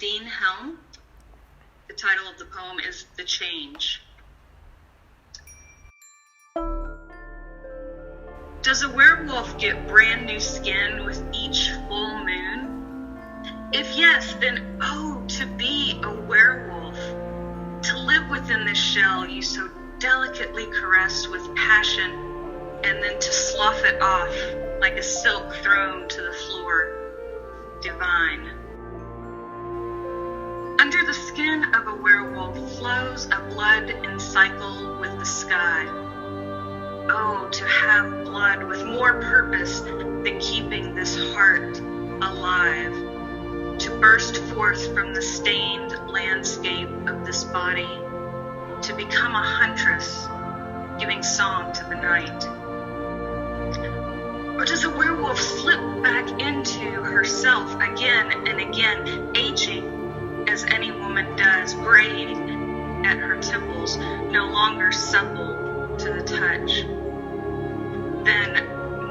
Dean Helm. The title of the poem is The Change. Does a werewolf get brand new skin with each full moon? If yes, then oh, to be a werewolf, to live within this shell you so delicately caressed with passion, and then to slough it off like a silk thrown to the floor, divine. Under the skin of a werewolf flows a blood in cycle with the sky. Oh, to have blood with more purpose than keeping this heart alive, to burst forth from the stained landscape of this body, to become a huntress, giving song to the night. Or does a werewolf slip back into herself again and again, aging as any woman does, graying at her temples, no longer supple to the touch? Then,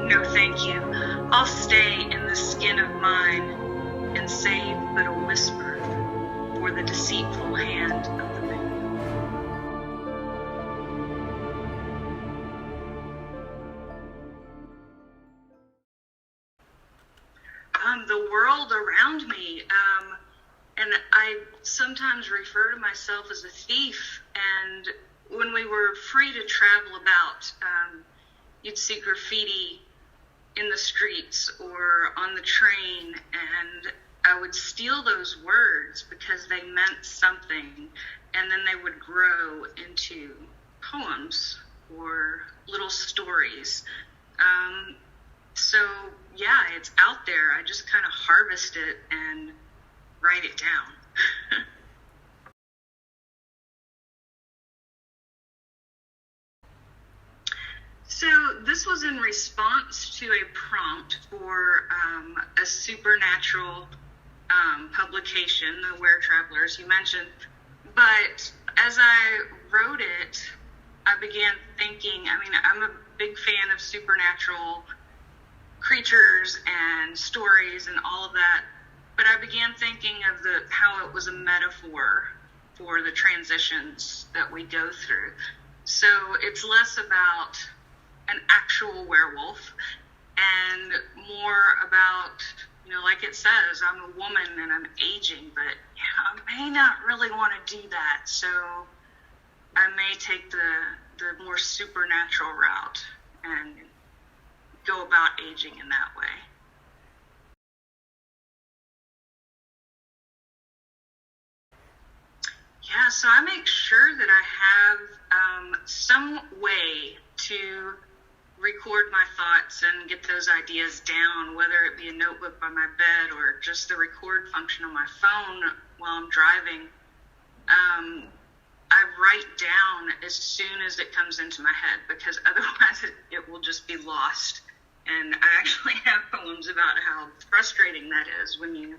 no thank you. I'll stay in the skin of mine and save but a whisper for the deceitful hand of the moon. The world around me, and I sometimes refer to myself as a thief, and when we were free to travel about, you'd see graffiti in the streets or on the train, and I would steal those words because they meant something, and then they would grow into poems or little stories. So yeah, it's out there. I just kind of harvest it and write it down. So this was in response to a prompt for a supernatural publication, the Were Travelers you mentioned. But as I wrote it, I began thinking, I'm a big fan of supernatural creatures and stories and all of that. But I began thinking of how it was a metaphor for the transitions that we go through. So it's less about an actual werewolf and more about, like it says, I'm a woman and I'm aging, but I may not really want to do that. So I may take the more supernatural route and go about aging in that way. Yeah, so I make sure that I have some way to record my thoughts and get those ideas down, whether it be a notebook by my bed or just the record function on my phone while I'm driving. I write down as soon as it comes into my head, because otherwise it will just be lost. And I actually have poems about how frustrating that is when you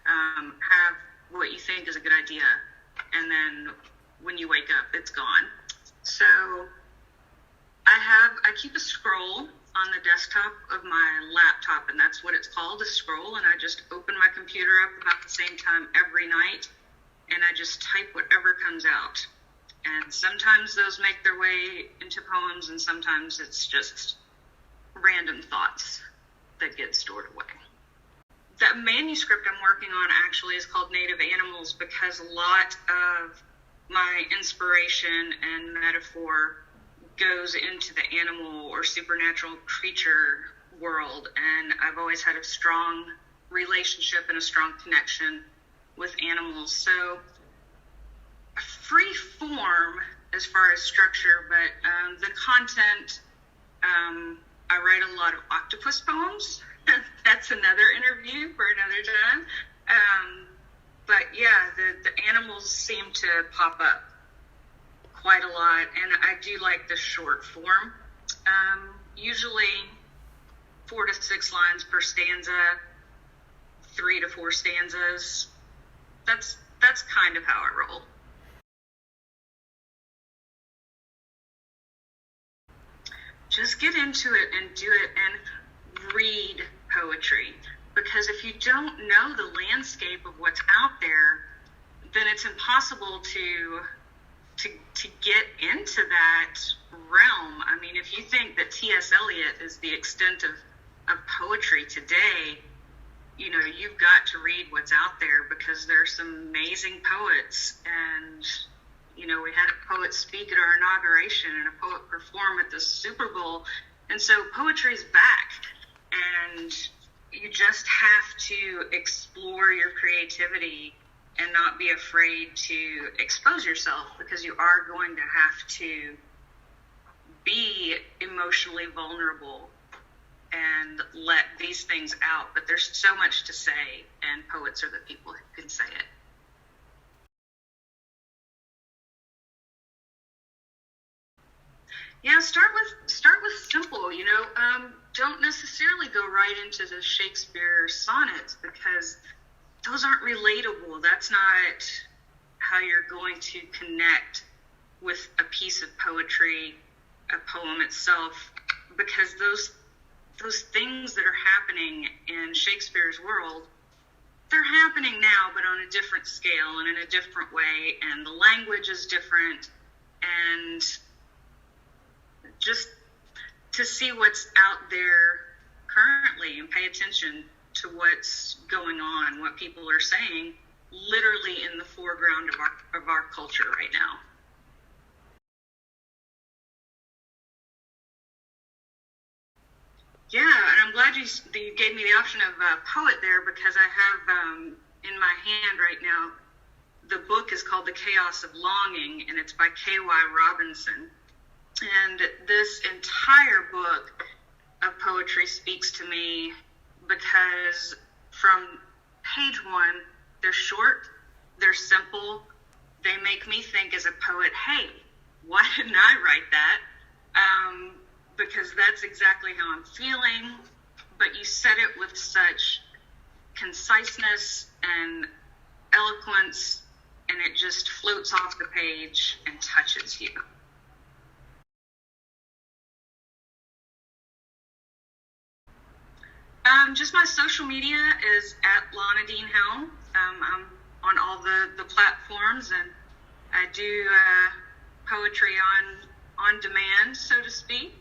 have what you think is a good idea, and then when you wake up, it's gone. So I keep a scroll on the desktop of my laptop, and that's what it's called, a scroll, and I just open my computer up about the same time every night, and I just type whatever comes out. And sometimes those make their way into poems, and sometimes it's just random thoughts that get stored away. That manuscript I'm working on actually is called Native Animals, because a lot of my inspiration and metaphor goes into the animal or supernatural creature world, and I've always had a strong relationship and a strong connection with animals. So free form as far as structure, but the content, I write a lot of octopus poems. That's another interview for another time. But yeah, the animals seem to pop up quite a lot, and I do like the short form. Usually 4 to 6 lines per stanza, 3 to 4 stanzas. That's kind of how I roll. Just get into it and do it and read poetry. because if you don't know the landscape of what's out there, then it's impossible to get into that realm. I mean, if you think that T.S. Eliot is the extent of poetry today, you know, you've got to read what's out there, because there's some amazing poets. And, you know, we had a poet speak at our inauguration and a poet perform at the Super Bowl. And so poetry's back, and you just have to explore your creativity and not be afraid to expose yourself, because you are going to have to be emotionally vulnerable and let these things out. But there's so much to say, and poets are the people who can say it. Yeah, start with simple. You know, don't necessarily go right into the Shakespeare sonnets, because those aren't relatable. That's not how you're going to connect with a piece of poetry, a poem itself, because those things that are happening in Shakespeare's world, they're happening now, but on a different scale and in a different way, and the language is different. And just to see what's out there currently and pay attention to what's going on, what people are saying, literally in the foreground of our culture right now. Yeah, and I'm glad you gave me the option of poet there, because I have in my hand right now, the book is called The Chaos of Longing, and it's by K.Y. Robinson. And this entire book of poetry speaks to me, because from page one, they're short, they're simple, they make me think as a poet, hey, why didn't I write that? Because that's exactly how I'm feeling, but you said it with such conciseness and eloquence, and it just floats off the page and touches you. Just my social media is at Lana Dean Helm. I'm on all the platforms, and I do poetry on demand, so to speak.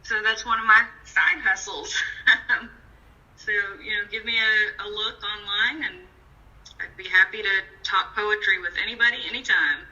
So that's one of my side hustles. So, you know, give me a look online, and I'd be happy to talk poetry with anybody, anytime.